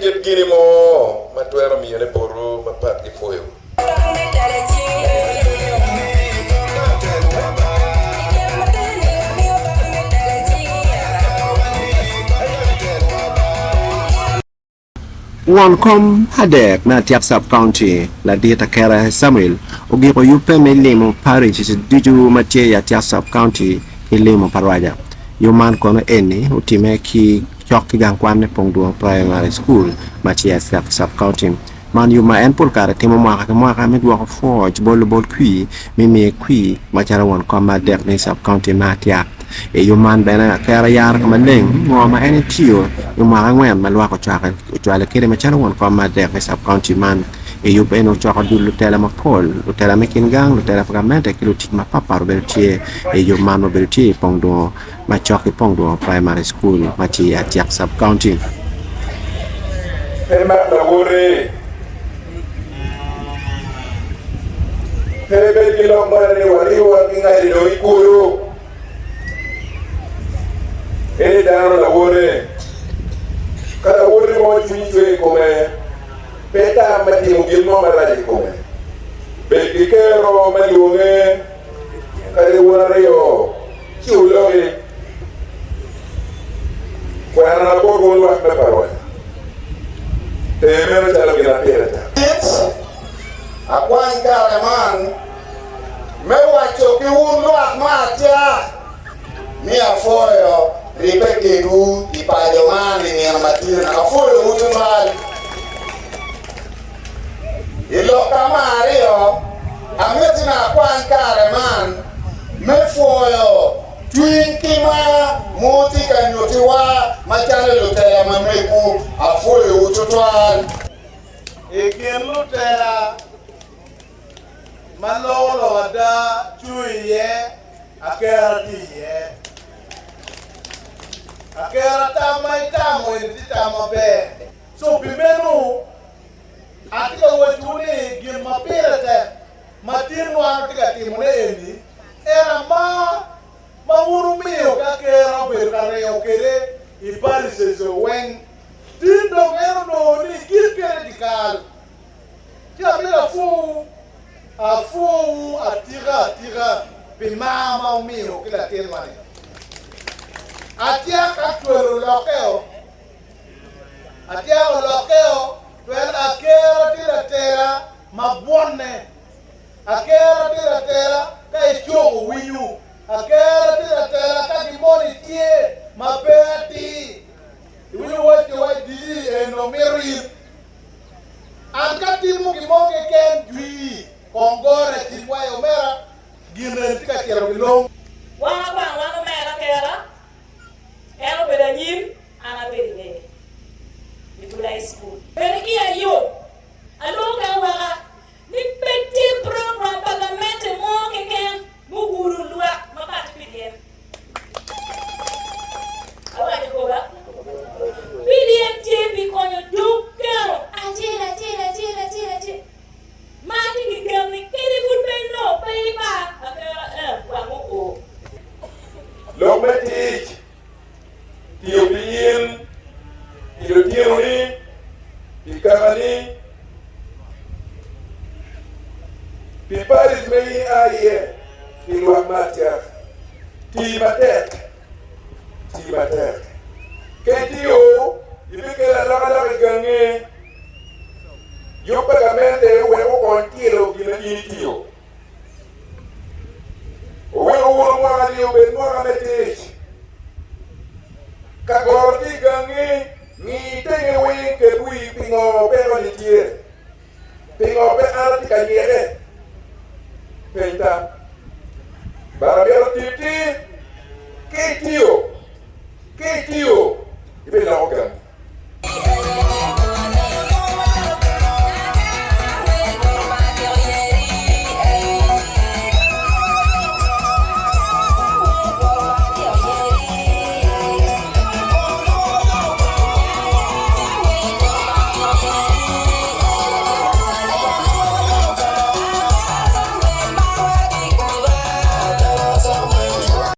get gini mo matwero miyo ne boro mapat gi foyo. One come Hadek na Atiak sub-county la dieta kera Samuel ugi ko yupe me limo parish is diju matie ya Atiak sub-county ilimo Parwac. Yuman kono eni utime ki chok ki gangkwan pongduo primary school matie ya Atiak sub-county. Man yuma en pulkara timo mwaka medwa ko forge bol kui mimi kui machara one come Hadek ni sub-county na Atiak. E yuman bena kera yar kama leng ngoma eni tiyo yuma ngwen malwa ko chwale kire machana won ko ma de sub county man e yup eno choko dulu tela ma pol tela mekin gang tela fragmente kilo tik ma papa robertie e yuman robertie pongdo ma choki pongdo primary school ma chi Atiak sub county Pema la wore Pebe kilo mare waliwa ngai do ikuru Ene dano la wore kada wore mo tuitwe come peta mati mugil mo maraji come be kikero maliunge kada wona reyo chiuloge kwa na ko won wax be Parwac te meno tala gina pereta akwan kare man me wacho ki un Lwak matia mi afoyo ripeke du ipajo mani ni amatina na afoyo utumal iloka mario ametina kwan kare man me foyo twinkima muti kanyotiwa machale lutela mameku afoyo ututwal ikin lutela malolo wada chuye akeratiye akera tamai tamo indi tamo be so bimenu atika wetuni gil mapirete matin wan tika timone endi era ma uru mio kakera ber kareo kere ipari sezo wen tindo ero no ni gil kere dikal tia bila afu atira bimama mio kila telmani Atiak actuero lokeo Atiak lokeo tuen akero tira mabone akero tira ka ichogo winyu akero tira ka dimoni tie mabeti winyu wote wa di eno meri ankati mu gimoge ken dwi kongore tilwayo mera gine tika tira bilong wana mera kera eno beda nyim ana beda ne mitulai school beda kia yo aloka waka ni peti program parliament mo keken muguru Lwak mapati pidiem awaje ko ba pidiem tibi konyo dukero ajira mati ngikami kiri fulbeno paiba akera wangu o Lometi Tiobiin, Tioni, Tikani, Piparis mei aye, Lwak matia, Matek. Ketio, ibikela la gange, yopagamente weko kontilo gina itio. Weko mwaka ni oben mwaka metich. Kagorti gangi ni tenge wike bui pingo pero ni tie pingo pe arti kanyere penta barabero titi kitio